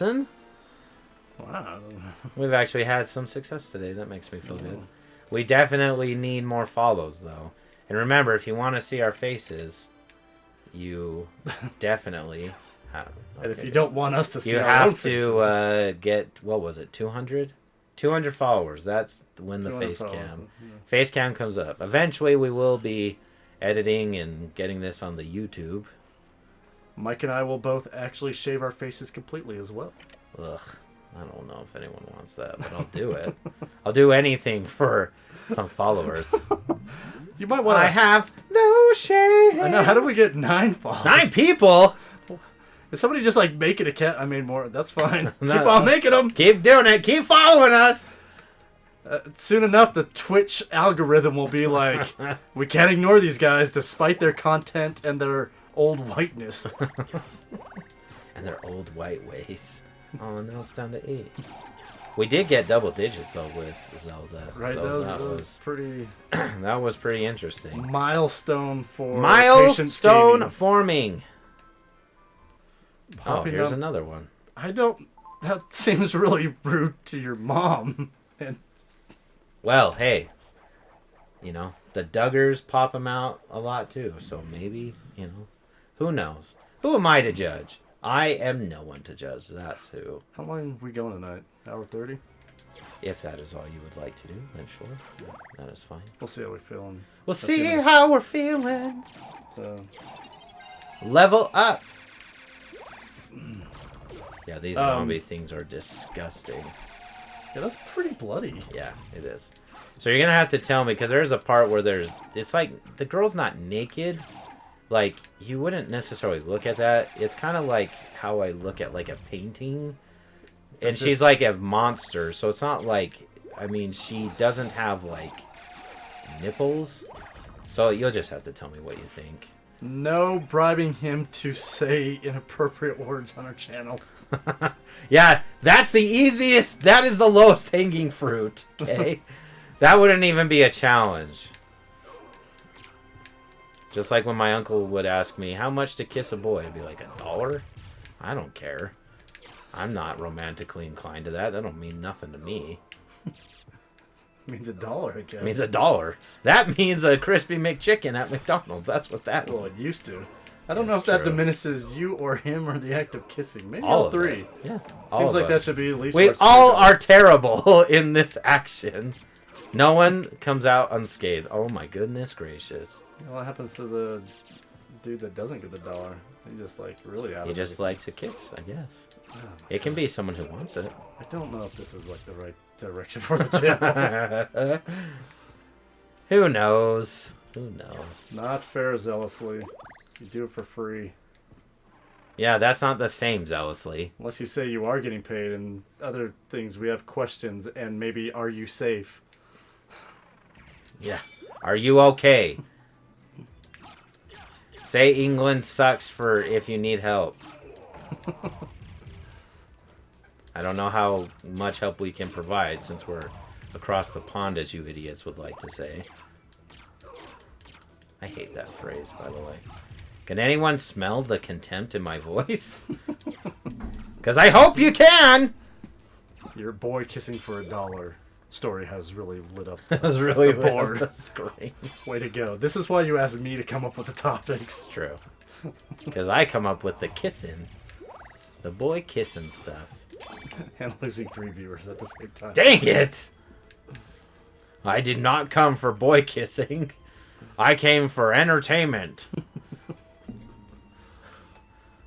Wow. We've actually had some success today. That makes me feel good. We definitely need more follows, though. And remember, if you want to see our faces, you definitely have. And if you don't want us to see you our have own faces, to get, what was it, 200? 200 followers. That's when the face cam. Face cam comes up. Eventually, we will be editing and getting this on the YouTube. Mike and I will both actually shave our faces completely as well. Ugh. I don't know if anyone wants that, but I'll do it. I'll do anything for some followers. You might want to... I have no shame. I know. How do we get 9 followers? 9 people? Is somebody just like making a cat? I made more. That's fine. No. Keep on making them. Keep doing it. Keep following us. Soon enough, the Twitch algorithm will be like, we can't ignore these guys despite their content and their old whiteness. And their old white ways. Oh, now it's down to 8. We did get double digits though with Zelda. Right, so that was pretty. That was pretty interesting. Milestone for milestone forming. Popping here's up. another one. I don't. That seems really rude to your mom. And well, hey, you know the Duggars pop them out a lot too. So maybe who knows? Who am I to judge? I am no one to judge. That's who. How long are we going tonight? Hour 30? If that is all you would like to do, then sure. Yeah, that is fine. We'll see how we're feeling. We'll see how we're feeling. So. Level up. Yeah, these zombie things are disgusting. Yeah, that's pretty bloody. Yeah, it is. So you're going to have to tell me, because there's a part where it's like, the girl's not naked. Like, you wouldn't necessarily look at that. It's kind of like how I look at, like, a painting. And she's, like, a monster. So it's not like... I mean, she doesn't have, like, nipples. So you'll just have to tell me what you think. No bribing him to say inappropriate words on our channel. Yeah, that's the easiest... That is the lowest hanging fruit. Okay? That wouldn't even be a challenge. Just like when my uncle would ask me, how much to kiss a boy? I'd be like, $1? I don't care. I'm not romantically inclined to that. That don't mean nothing to me. Means $1, I guess. Means $1. That means a crispy McChicken at McDonald's. That's what that means. Well, it used to. I don't know if that diminishes you or him or the act of kissing. Maybe all three. It. Yeah. Seems like that should be at least. We all are terrible in this action. No one comes out unscathed. Oh my goodness gracious. What happens to the dude that doesn't get the $1? He just like really out of it. He just likes to kiss, I guess. Oh, it can be someone who wants it. I don't know if this is like the right direction for the channel. Who knows? Who knows? Not fair, zealously. You do it for free. Yeah, that's not the same, zealously. Unless you say you are getting paid and other things. We have questions and maybe are you safe? Yeah. Are you okay? Say England sucks for if you need help. I don't know how much help we can provide since we're across the pond, as you idiots would like to say. I hate that phrase, by the way. Can anyone smell the contempt in my voice? Because I hope you can! Your boy kissing for $1 story has really lit up has really the lit board. Up the screen. Way to go. This is why you asked me to come up with the topics. It's true. Because I come up with the kissing. The boy kissing stuff. And losing 3 viewers at the same time. Dang it! I did not come for boy kissing. I came for entertainment.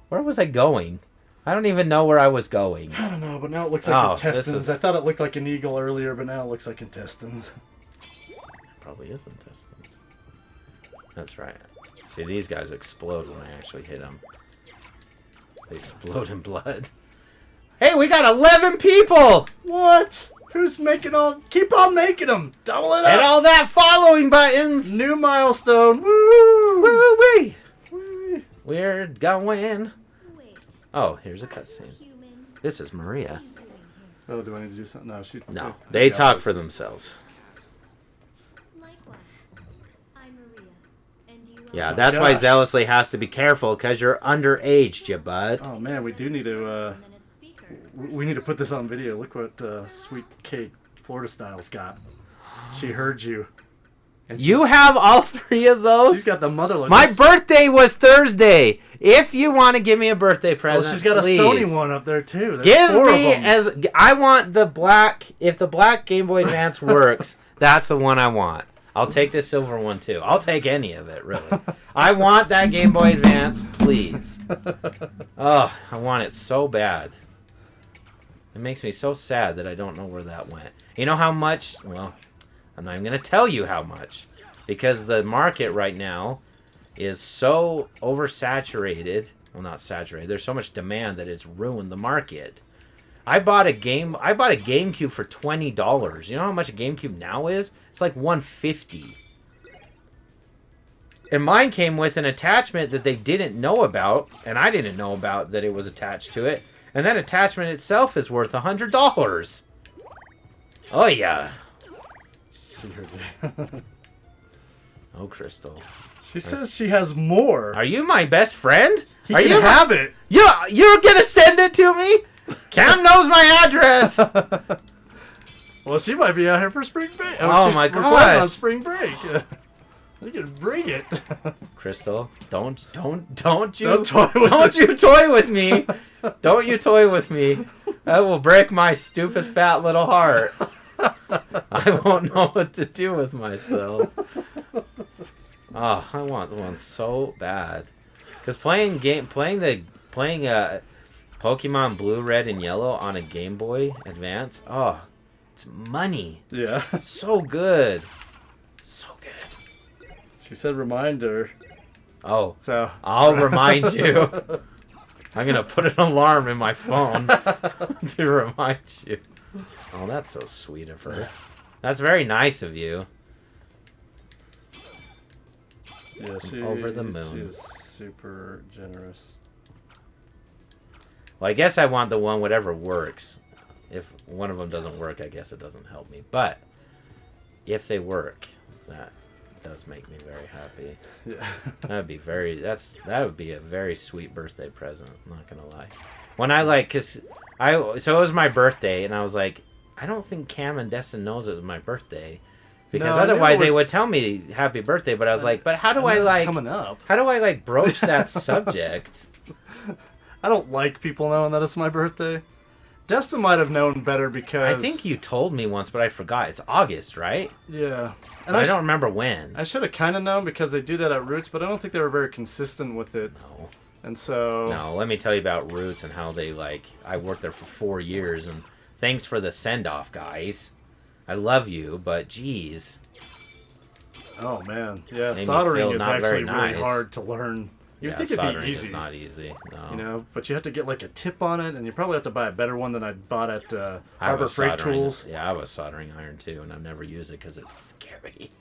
Where was I going? I don't even know where I was going. I don't know, but now it looks like intestines. I thought it looked like an eagle earlier, but now it looks like intestines. Probably is intestines. That's right. See, these guys explode when I actually hit them. They explode in blood. Hey, we got 11 people! What? Who's making all... Keep on making them! Double it up! And all that following buttons! New milestone! Woo! Woo-wee! We're going... Oh, here's a cutscene. This is Maria. Oh, do I need to do something? No, she's... No, they talk for themselves. Yeah, that's why zealously has to be careful, because you're underage, you bud. Oh, man, we do need to We need to put this on video. Look what Sweet Cake Florida Style's got. She heard you. And You have all 3 of those? She's got the motherlode. My birthday was Thursday. If you want to give me a birthday present, Well, she's got please. a Sony one up there too. There's Give 4 me of them. I want the black. If the black Game Boy Advance works, that's the one I want. I'll take the silver one too. I'll take any of it, really. I want that Game Boy Advance, please. Oh, I want it so bad. It makes me so sad that I don't know where that went. You know how much? Well, I'm not even going to tell you how much. Because the market right now is so oversaturated. Well, not saturated. There's so much demand that it's ruined the market. I bought a GameCube for $20. You know how much a GameCube now is? It's like $150. And mine came with an attachment that they didn't know about, and I didn't know about that it was attached to it. And that attachment itself is worth $100. Oh yeah. She heard you. Oh, Crystal. She says she has more. Are you my best friend? He Are can you have it. You're gonna send it to me? Cam knows my address. Well, she might be out here for spring break. Oh my we're planning on gosh. spring break. You can bring it. Crystal, don't you Don't toy with don't it. you toy with me. Don't you toy with me. That will break my stupid fat little heart. I won't know what to do with myself. Oh, I want one so bad. Cause playing Pokemon Blue, Red, and Yellow on a Game Boy Advance, oh, it's money. Yeah. So good. So good. She said reminder. Oh, So I'll remind you. I'm going to put an alarm in my phone to remind you. Oh, that's so sweet of her. That's very nice of you. yeah, Over the moon. She's super generous. Well, I guess I want the one whatever works. If one of them doesn't work, I guess it doesn't help me. But if they work, that does make me very happy. Yeah. That would be a very sweet birthday present. I'm not gonna lie. When so it was my birthday, and I was like, I don't think Cam and Destin knows it was my birthday, because No, I knew otherwise it was- they would tell me happy birthday. But I was like, but how do I like coming up? how do I like broach that subject? I don't like people knowing that it's my birthday. Destin might have known better because I think you told me once, but I forgot. It's August, right? yeah, And I don't remember when. I should have kind of known because they do that at Roots, but I don't think they were very consistent with it. No. And so No, let me tell you about Roots and how they I worked there for 4 years, and thanks for the send-off, guys. I love you, but geez. Oh man, yeah, Made me soldering feel is not very actually really nice. hard to learn. You'd think it'd soldering be easy, is not easy. No. you know, but you have to get like a tip on it, and you probably have to buy a better one than I bought at I Harbor was Freight soldering- Tools. Yeah, I was soldering iron too, and I've never used it because it's scary.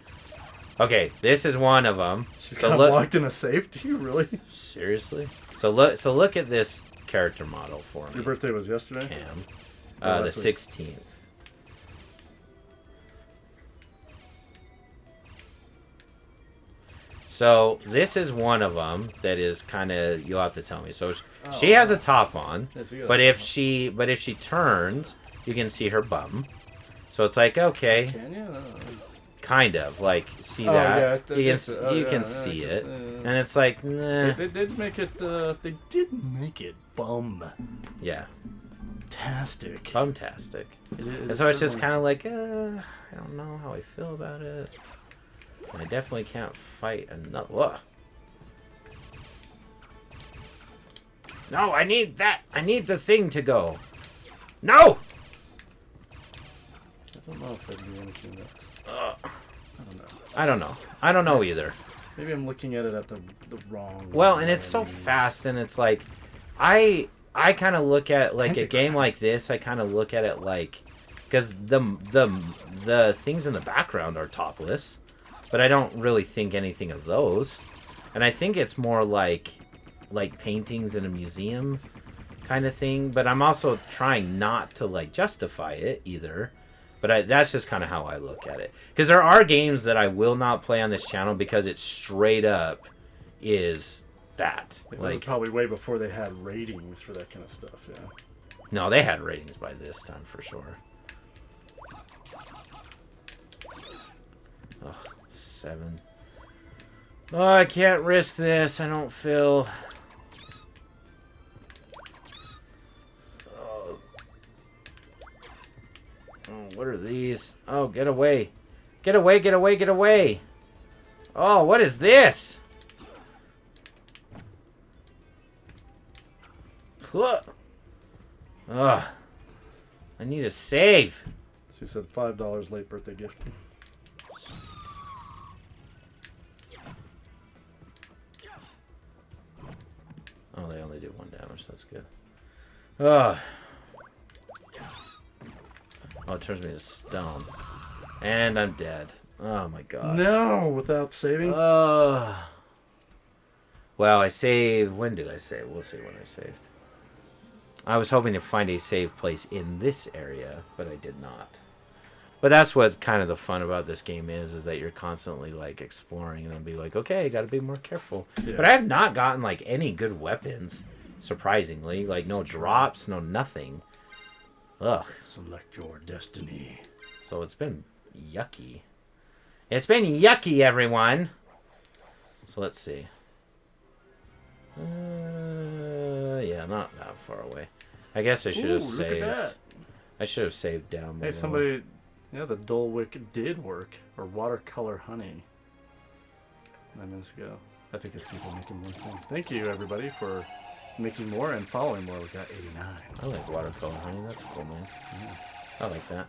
Okay, this is one of them. She's So got look, locked in a safe. Do you really? seriously. So look at this character model for me. Your birthday was yesterday. Cam. Oh, The last week. 16th. So this is one of them that is kind of, you'll have to tell me. So she has a top on, Yes, you got but a if she turns, you can see her bum. So it's like, okay, Can you? kind of like see Oh, that. yeah, it's- you can it's- oh, you yeah, can yeah, see I it, can see. and it's like, nah, They did make it. They did make it yeah, bum-tastic. bumtastic. It And is so it's just certainly- kind of like, I don't know how I feel about it. I definitely can't fight another. Whoa. No, I need that. I need the thing to go. No! I don't know if I'd do anything that. Ugh. I don't know. I don't know. I don't know either. Maybe I'm looking at it at the wrong. Well, and it's so lens. fast, and it's like, I kind of look at like a Pentagram. game like this. I kind of look at it like, because the things in the background are topless, but I don't really think anything of those, and I think it's more like paintings in a museum kind of thing. But I'm also trying not to like justify it either. But that's just kind of how I look at it. Because there are games that I will not play on this channel because it straight up is that. It was Like, probably way before they had ratings for that kind of stuff. Yeah. No, they had ratings by this time for sure. Oh, 7. Oh, I can't risk this. I don't feel... Oh, what are these? Oh, get away. Get away, get away, get away. Oh, what is this? Ugh. I need a save. She said $5 late birthday gift. Oh, they only do 1 damage. That's good. Oh, it turns me to stone. And I'm dead. Oh my gosh. No, without saving? Well, I saved... When did I save? We'll see when I saved. I was hoping to find a save place in this area, but I did not. But that's what kind of the fun about this game is that you're constantly, like, exploring and then be like, okay, I gotta be more careful. Yeah. But I have not gotten, like, any good weapons, surprisingly. Like, no drops, no nothing. Ugh. Select your destiny. So it's been yucky. It's been yucky, everyone! So let's see. Yeah, not that far away. I guess I should have saved. Look at that. I should have saved down below. Hey, somebody... Yeah, the Dole Wick did work. Or watercolor honey. 9 minutes ago. I think it's people making more things. Thank you, everybody, for making more and following more. We got 89. I like watercolor honey. That's cool, man. Yeah. I like that.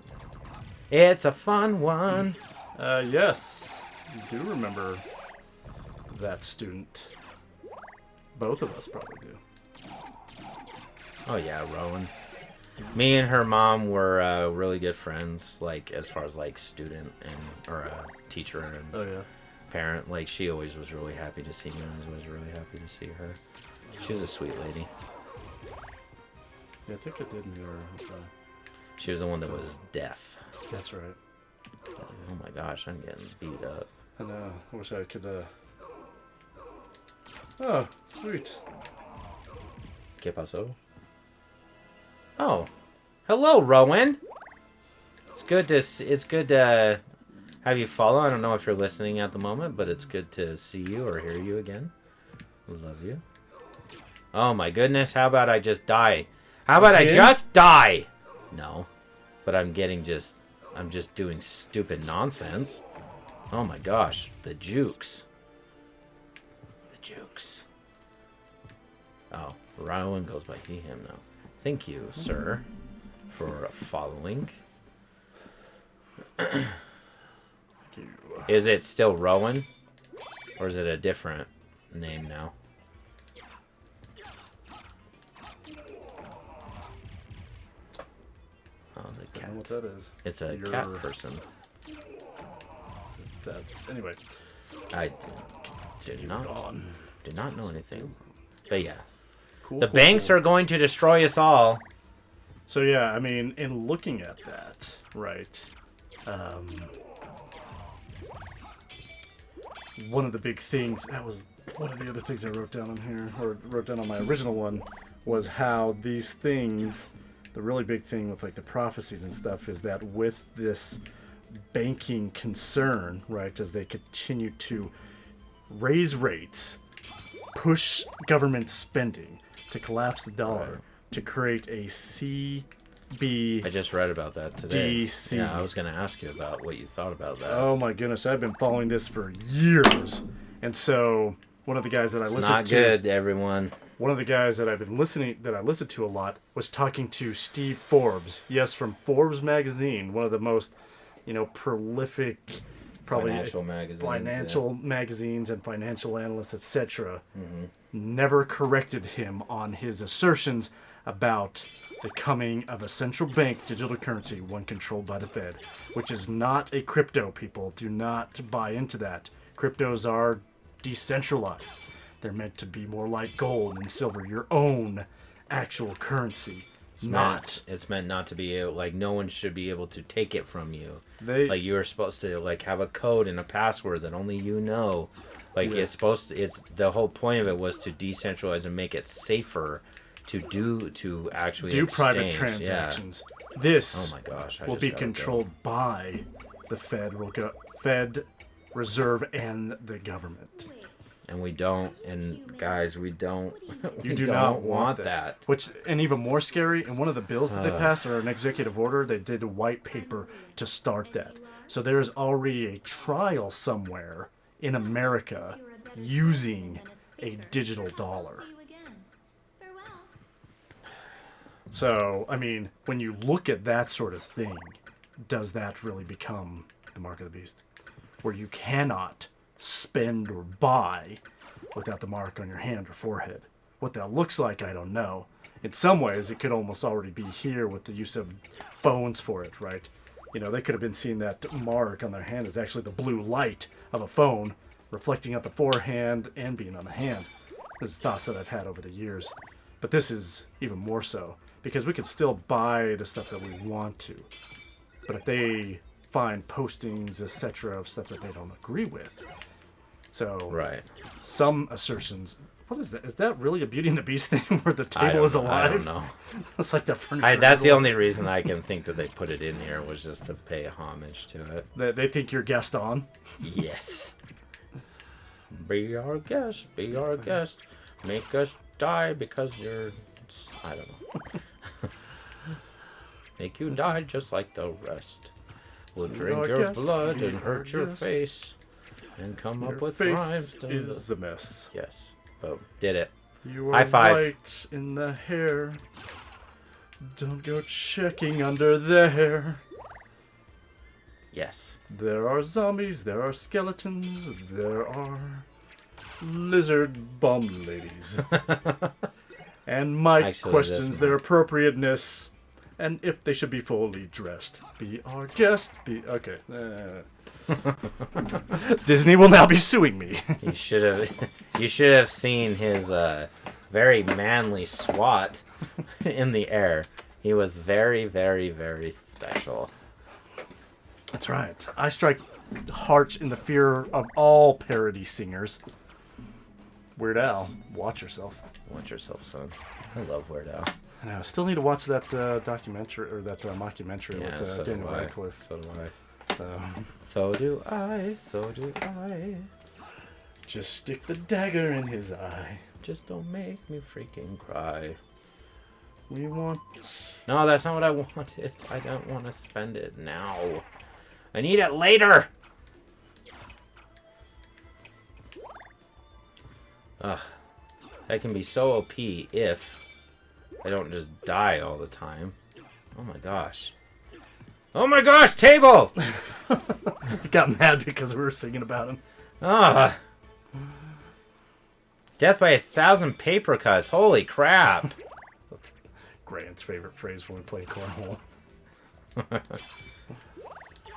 It's a fun one. Yes. You do remember that student. Both of us probably do. Oh, yeah, Rowan. Me and her mom were really good friends, like, as far as, like, student and, or teacher and parent. Like, she always was really happy to see me, and I was always really happy to see her. She's a sweet lady. Yeah, I think I did meet her. She was the one that was deaf. That's right. Oh my gosh, I'm getting beat up. I know. I wish I could, Oh, sweet. ¿Qué pasó? Oh, hello, Rowan. It's good to have you follow. I don't know if you're listening at the moment, but it's good to see you or hear you again. Love you. Oh my goodness, how about I just die? How about I just die? No, but I'm just doing stupid nonsense. Oh my gosh, the jukes. The jukes. Oh, Rowan goes by he, him now. Thank you, sir, for following. Thank you. Is it still Rowan? Or is it a different name now? Oh, the cat. I don't know what that is. It's a cat person. That, anyway. I did not know anything. But yeah. Cool, the banks are going to destroy us all. So yeah, I mean, in looking at that, right, one of the big things, that was one of the other things I wrote down on here, or wrote down on my original one, was how these things, the really big thing with like the prophecies and stuff, is that with this banking concern, right, as they continue to raise rates, push government spending, to collapse the dollar, to create a CB. I just read about that today. DC. Yeah, I was going to ask you about what you thought about that. Oh my goodness, I've been following this for years, and so one of the guys that I listened to. Not good, everyone. One of the guys that I listened to a lot was talking to Steve Forbes. Yes, from Forbes magazine, one of the most, prolific. Probably financial magazines and financial analysts, etc. Never corrected him on his assertions about the coming of a central bank digital currency, one controlled by the Fed, which is not a crypto, people. Do not buy into that. Cryptos are decentralized. They're meant to be more like gold and silver, your own actual currency. It's meant not to be able, like, no one should be able to take it from you. Like, you are supposed to, like, have a code and a password that only you know. Like, it's the whole point of it was to decentralize and make it safer to actually do exchange. private transactions. Yeah. This oh my gosh, will be controlled by the Fed, Reserve, and the government. And we don't, and guys, we don't. You do not want that. Which, and even more scary, in one of the bills that they passed, or an executive order, they did a white paper to start that. So there is already a trial somewhere in America using a digital dollar. So, I mean, when you look at that sort of thing, does that really become the mark of the beast? Where you cannot spend or buy without the mark on your hand or forehead. What that looks like, I don't know. In some ways, it could almost already be here with the use of phones for it, right? You know, they could have been seeing that mark on their hand as actually the blue light of a phone reflecting off the forehand and being on the hand. This is thoughts that I've had over the years. But this is even more so, because we could still buy the stuff that we want to. But if they find postings, etc., of stuff that they don't agree with. So, right. Some assertions. What is that? Is that really a Beauty and the Beast thing where the table is alive? I don't know. It's like the furniture. That's the only reason I can think that they put it in here was just to pay homage to it. They think you're guest on? Yes. Be our guest. Be our guest. Make us die because you're... I don't know. Make you die just like the rest. We'll drink your blood and hurt your face. And come up with rhymes. Your face is a mess. Yes. Boom. Did it. You are High five. White in the hair. Don't go checking under there. Yes. There are zombies, there are skeletons, there are lizard bum ladies. And Mike Actually, questions their appropriateness and if they should be fully dressed. Be our guest. Be okay. Disney will now be suing me. You should have seen his very manly swat in the air. He was very, very, very special. That's right. I strike hearts in the fear of all parody singers. Weird Al, watch yourself. Watch yourself, son. I love Weird Al. I still need to watch that documentary or that mockumentary with so Daniel Radcliffe. So do I. So do I. So do I. Just stick the dagger in his eye. Just don't make me freaking cry. We want... No, that's not what I wanted. I don't want to spend it now. I need it later! Ugh. That can be so OP if I don't just die all the time. Oh my gosh. Oh my gosh, table! He got mad because we were singing about him. Ah. Death by 1,000 paper cuts. Holy crap. That's Grant's favorite phrase when we play cornhole.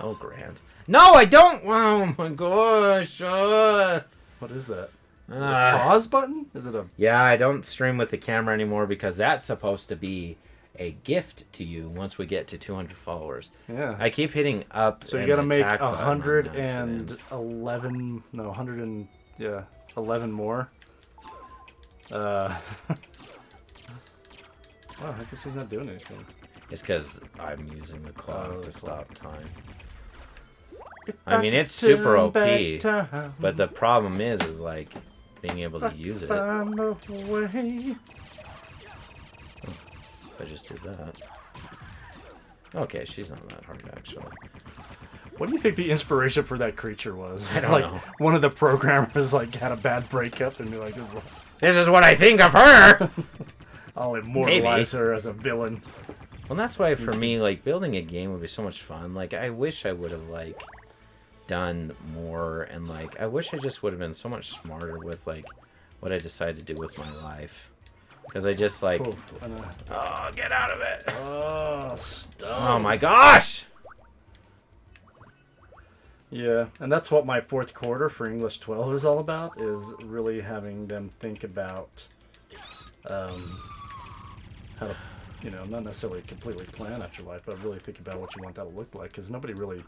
Oh, Grant. No, I don't! Oh my gosh. What is that? Is it a pause button? Is it a... Yeah, I don't stream with the camera anymore because that's supposed to be a gift to you once we get to 200 followers. Yeah. I keep hitting up. So you got to make 111. No, 100 and 11 more. Wow, how come she's not doing anything? It's because I'm using the clock to stop time. If I mean, it's super OP, but the problem is like being able to use it. Find a way. I just did that. Okay, she's not that hard actually. What do you think the inspiration for that creature was? I don't know. One of the programmers like had a bad breakup and be like, "This is what I think of her." I'll immortalize her as a villain. Well, that's why for me, like building a game would be so much fun. Like I wish I would have like done more, and like I wish I just would have been so much smarter with like what I decided to do with my life. Because I just like, oh, get out of it! Oh, stop! Oh my gosh! Yeah, and that's what my fourth quarter for English 12 is all about, is really having them think about how to, not necessarily completely plan out your life, but really think about what you want that to look like, because nobody really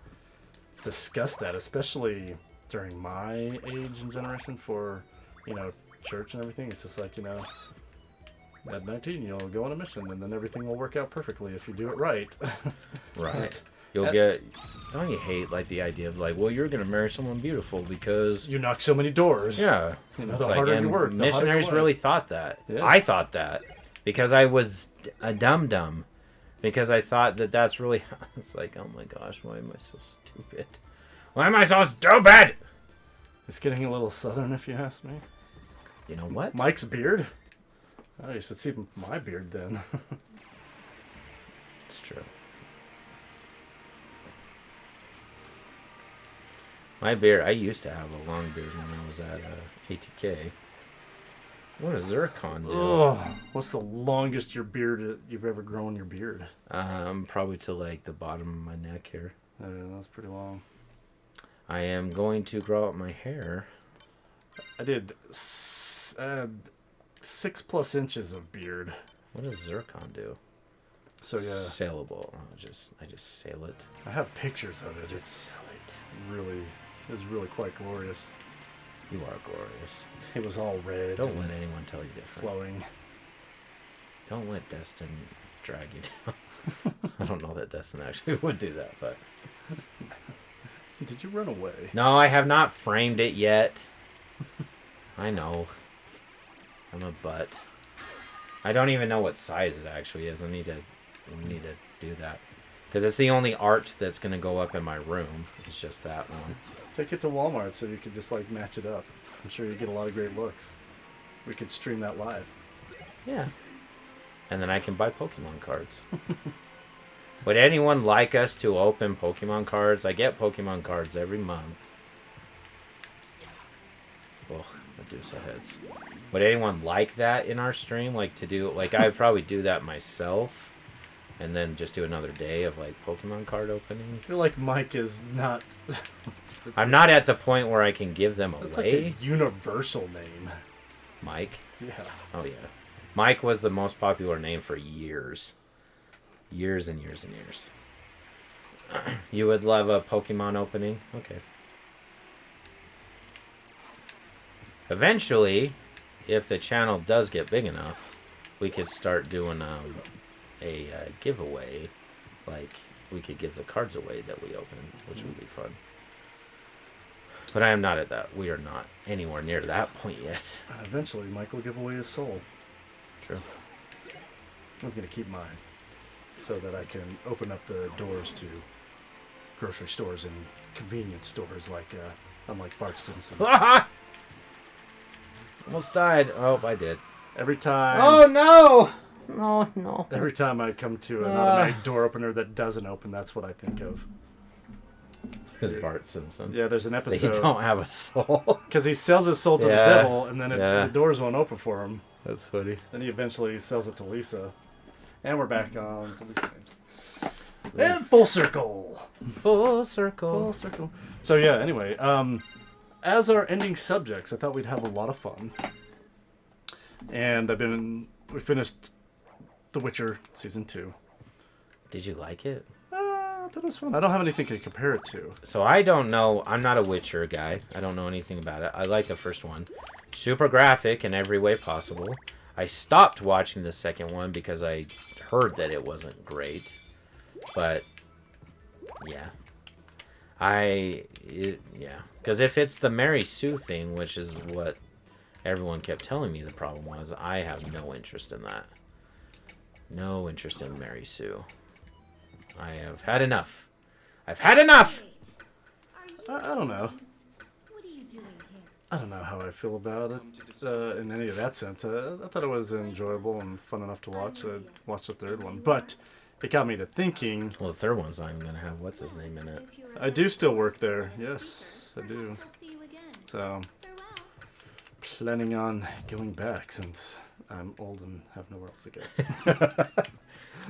discussed that, especially during my age and generation for, church and everything. It's just like, At 19, you'll go on a mission, and then everything will work out perfectly if you do it right. Right. You'll get... Don't you hate, like, the idea of, like, well, you're going to marry someone beautiful because... You knock so many doors. Yeah. You know, the harder you work, the missionaries really thought that. Yeah. I thought that. Because I was a dum-dum. Because I thought that that's really... It's like, oh my gosh, why am I so stupid? Why am I so stupid? It's getting a little southern, if you ask me. You know what? Mike's beard? Oh, you should see my beard then. It's true. My beard, I used to have a long beard when I was at ATK. What does Zircon do? Oh, what's the longest you've ever grown your beard? Probably to like the bottom of my neck here. Yeah, that's pretty long. I am going to grow out my hair. I did 6+ inches of beard. What does Zircon do? So yeah, saleable. I just sail it. I have pictures of it. It's really quite glorious. You are glorious. It was all red. Don't let anyone tell you different. Flowing. Don't let Destin drag you down. I don't know that Destin actually would do that, but... Did you run away? No, I have not framed it yet. I know. I'm a butt. I don't even know what size it actually is. I need to do that. Because it's the only art that's going to go up in my room. It's just that one. Take it to Walmart so you could just like match it up. I'm sure you get a lot of great looks. We could stream that live. Yeah. And then I can buy Pokemon cards. Would anyone like us to open Pokemon cards? I get Pokemon cards every month. Oh, Medusa heads. Would anyone like that in our stream? Like to do, like I'd probably do that myself. And then just do another day of like Pokemon card opening. I feel like Mike is not... I'm not at the point where I can give them away. That's like a universal name. Mike? Yeah. Oh yeah. Mike was the most popular name for years. Years and years and years. You would love a Pokemon opening? Okay. Eventually, if the channel does get big enough, we could start doing a giveaway. Like, we could give the cards away that we open, which would be fun. But I am not at that. We are not anywhere near that point yet. And eventually, Mike will give away his soul. True. I'm going to keep mine so that I can open up the doors to grocery stores and convenience stores unlike Bart Simpson. Almost died. Oh, I did. Every time... Oh, no! No. Every time I come to an automatic door opener that doesn't open, that's what I think of. Is Bart Simpson. Yeah, there's an episode... They don't have a soul. Because he sells his soul to the devil, and then the doors won't open for him. That's funny. Then he eventually sells it to Lisa. And we're back on to Lisa names. And full circle! Full circle. Full circle. So yeah, anyway, as our ending subjects, I thought we'd have a lot of fun. And we finished The Witcher Season 2. Did you like it? I thought it was fun. I don't have anything to compare it to. So I don't know. I'm not a Witcher guy. I don't know anything about it. I like the first one. Super graphic in every way possible. I stopped watching the second one because I heard that it wasn't great. But, yeah. Because if it's the Mary Sue thing, which is what everyone kept telling me the problem was, I have no interest in that. No interest in Mary Sue. I have had enough. I've had enough! I don't know. I don't know how I feel about it in any of that sense. I thought it was enjoyable and fun enough to watch. I watched the third one. But it got me to thinking... Well, the third one's not even going to have what's-his-name in it. I do still work there. Yes, I do. So, planning on going back since I'm old and have nowhere else to go.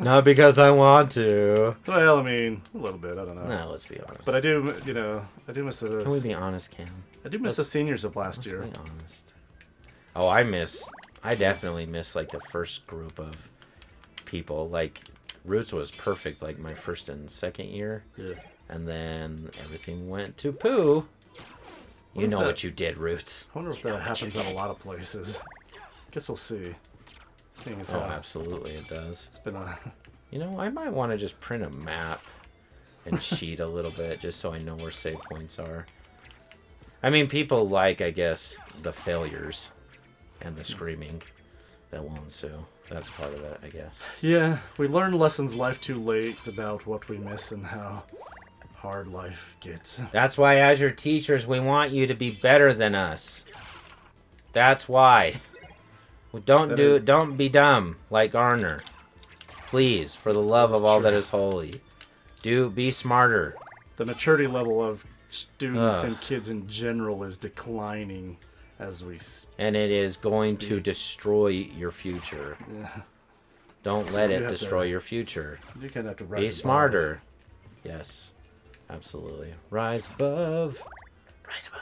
Not because I want to. Well, I mean, a little bit. I don't know. No, let's be honest. But I do miss the... Can we be honest, Cam? I do miss the seniors of last year. Let's be honest. Oh, I definitely miss, like, the first group of people. Like, Roots was perfect, like, my first and second year. Yeah. And then everything went to poo. You know what you did, Roots. I wonder if that happens in a lot of places. Guess we'll see. Oh, absolutely, it does. It's been a. You know, I might want to just print a map and cheat a little bit just so I know where save points are. I mean, people like, I guess, the failures and the screaming that will ensue. That's part of it, I guess. Yeah, we learn lessons life too late about what we miss and how hard life gets. That's why, as your teachers, we want you to be better than us. That's why. Don't be dumb like Garner. Please, for the love of all that is holy. Be smarter. The maturity level of students and kids in general is declining as we and it is going to destroy your future. Yeah. Don't let it destroy your future. You kind of have to rise Be smarter. Yes, absolutely. Rise above. Rise above.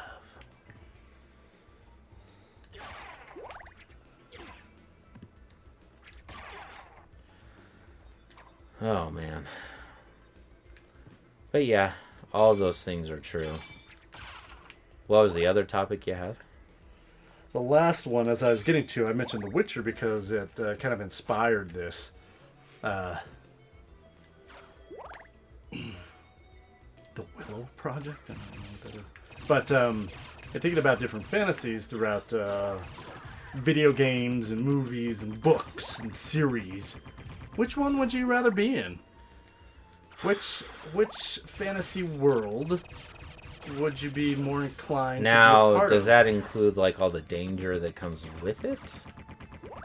Oh, man. But yeah, all of those things are true. What was the other topic you had? The last one, as I was getting to, I mentioned The Witcher because it kind of inspired this. The Willow Project? I don't know what that is. But thinking about different fantasies throughout video games and movies and books and series, which one would you rather be in? Which fantasy world would you be more inclined to be a part does of? that include like all the danger that comes with it?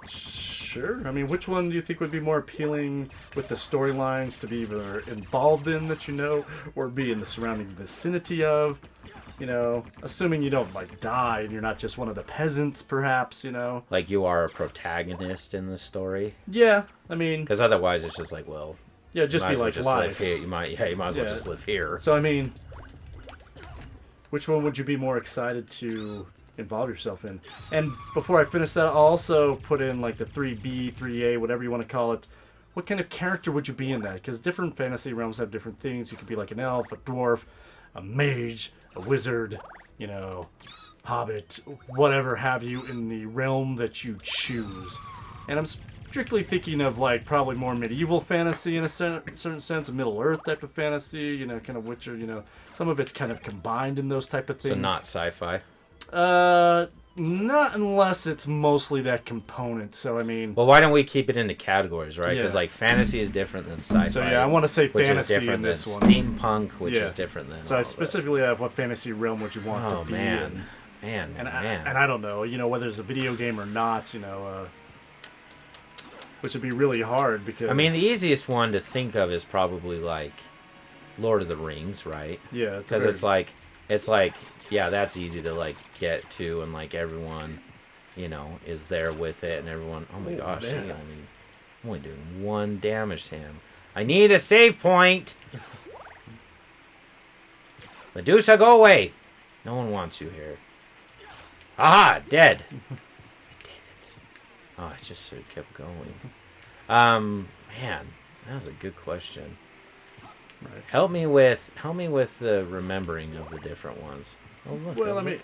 Sure. I mean, which one do you think would be more appealing with the storylines to be either involved in that you know, or be in the surrounding vicinity of? You know, assuming you don't like die and you're not just one of the peasants, perhaps. You know, like you are a protagonist in the story. Yeah, I mean, because otherwise it's just like, well, yeah, just be like just life. Live here. You might as well just live here. So I mean, which one would you be more excited to involve yourself in? And before I finish that, I'll also put in like the 3B, 3A, whatever you want to call it. What kind of character would you be in that? Because different fantasy realms have different things. You could be like an elf, a dwarf, a mage, a wizard, you know, hobbit, whatever have you in the realm that you choose. And I'm strictly thinking of like probably more medieval fantasy in a certain sense, a Middle Earth type of fantasy, you know, kind of Witcher, you know. Some of it's kind of combined in those type of things. So not sci-fi? Not unless it's mostly that component. So, I mean... Well, why don't we keep it into categories, right? Because, like, fantasy is different than sci-fi. So, yeah, I want to say fantasy in this one. Steampunk, which is different than... So, I specifically have what fantasy realm would you want to be in. Man. And I don't know, you know, whether it's a video game or not, you know, which would be really hard because... I mean, the easiest one to think of is probably, like, Lord of the Rings, right? Yeah. Because it's like, yeah, that's easy to, like, get to, and, like, everyone, you know, is there with it, and everyone, oh my gosh, I'm only doing 1 damage to him. I need a save point! Medusa, go away! No one wants you here. Aha! Dead! Dang it. Oh, it just sort of kept going. Man, that was a good question. Right. Help me with the remembering of the different ones. Oh, look, well, I mean,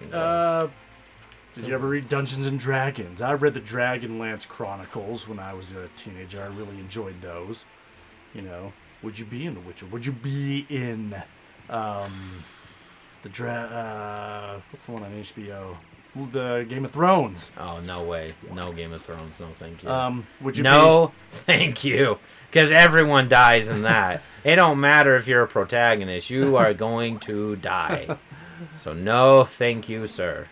did you ever read Dungeons and Dragons? I read the Dragonlance Chronicles when I was a teenager. I really enjoyed those. You know, would you be in The Witcher? Would you be in what's the one on HBO? The Game of Thrones. Oh, no way. No Game of Thrones. No, thank you. Would you thank you. Because everyone dies in that. It don't matter if you're a protagonist. You are going to die. So, no, thank you, sir.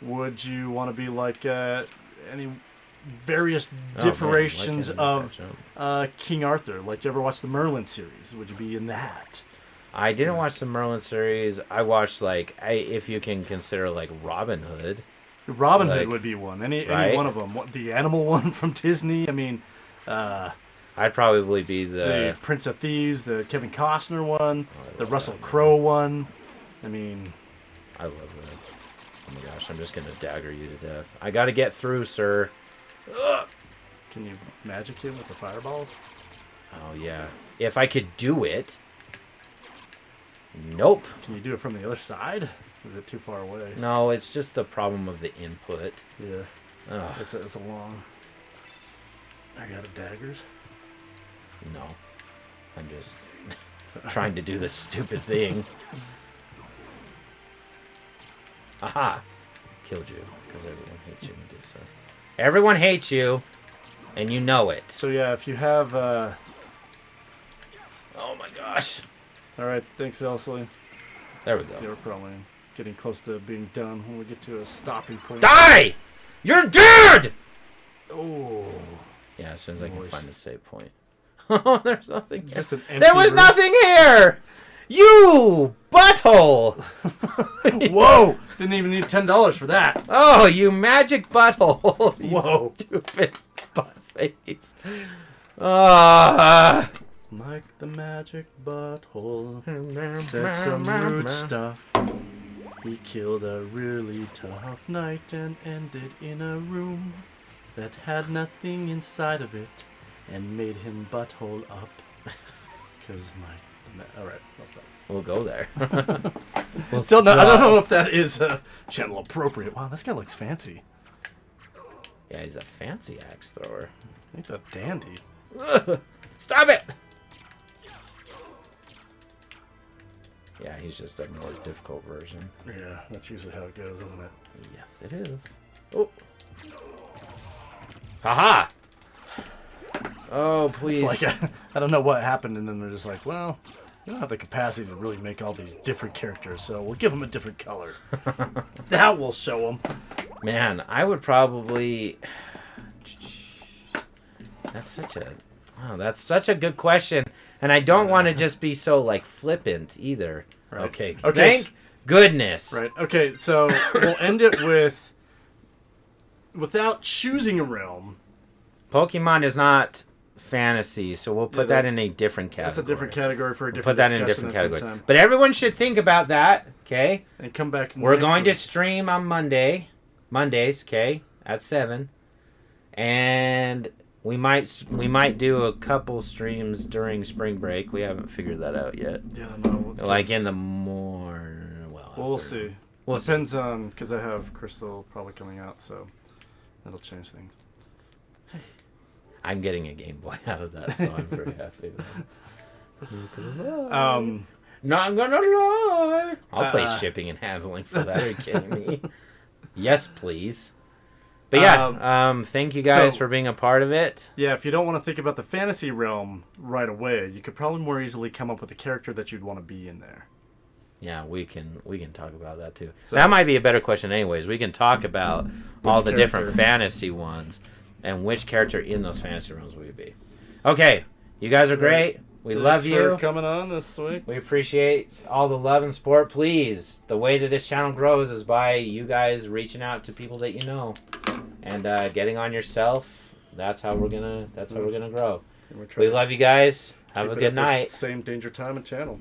Would you want to be like any various iterations of King Arthur? Like, you ever watch the Merlin series? Would you be in that? I didn't watch the Merlin series. I watched, like, if you can consider, like, Robin Hood. Robin Hood would be one. Any one of them. The animal one from Disney. I mean, I'd probably be the Prince of Thieves, the Kevin Costner one, the Russell Crowe one. I mean, I love that. Oh my gosh, I'm just gonna dagger you to death. I gotta get through, sir. Ugh. Can you magic him with the fireballs? Oh yeah. If I could do it. Nope. Can you do it from the other side? Is it too far away? No, it's just the problem of the input. Yeah. It's a long... Are you out of daggers? No. I'm just trying to do this stupid thing. Aha! Killed you, because everyone hates you and do so. Everyone hates you, and you know it. So yeah, if you have... Oh my gosh. Alright, thanks, Elsley. There we go. Yeah, we're probably getting close to being done when we get to a stopping point. Die! You're dead! Oh. Yeah, as soon as I can find a save point. Oh, there's nothing here. Just an empty There was room. nothing here! You butthole! Whoa! Didn't even need $10 for that. Oh, you magic butthole! You Whoa. stupid butt face. Ah. Like the magic butthole said some rude stuff. He killed a really tough knight and ended in a room that had nothing inside of it and made him butthole up. Cause alright, I'll stop. We'll go there. I don't know if that is channel appropriate. Wow, this guy looks fancy. Yeah, he's a fancy axe thrower. Ain't that dandy? Stop it! Yeah, he's just a more difficult version. Yeah, that's usually how it goes, isn't it? Yes, it is. Oh. Haha! Oh, please. It's like, I don't know what happened, and then they're just like, well, we don't have the capacity to really make all these different characters, so we'll give them a different color. That will show them. Man, I would probably... That's such a good question. And I don't want to just be so, like, flippant either. Right. Okay. Okay. Thank goodness. Right. Okay, so we'll end it with... Without choosing a realm. Pokemon is not fantasy, so we'll put that in a different category. That's a different category for a different discussion. Put that in a different category. But everyone should think about that, okay? And come back We're going to stream on Mondays, okay, at 7. And... We might do a couple streams during spring break. We haven't figured that out yet. Yeah, I don't know. Like in the morning. Well, we'll see. Depends on, because I have Crystal probably coming out, so that'll change things. I'm getting a Game Boy out of that, so I'm pretty happy. Not gonna lie. I'll play shipping and handling for that. Are you kidding me? Yes, please. But yeah, thank you guys for being a part of it. Yeah, if you don't want to think about the fantasy realm right away, you could probably more easily come up with a character that you'd want to be in there. Yeah, we can talk about that too. So, that might be a better question anyways. We can talk about all the different fantasy ones and which character in those fantasy realms would be. Okay, you guys are great. We love you. Thanks for coming on this week. We appreciate all the love and support. Please, the way that this channel grows is by you guys reaching out to people that you know and getting on yourself. That's how we're gonna grow. We love you guys. Have a good night. Same Danger Time and channel.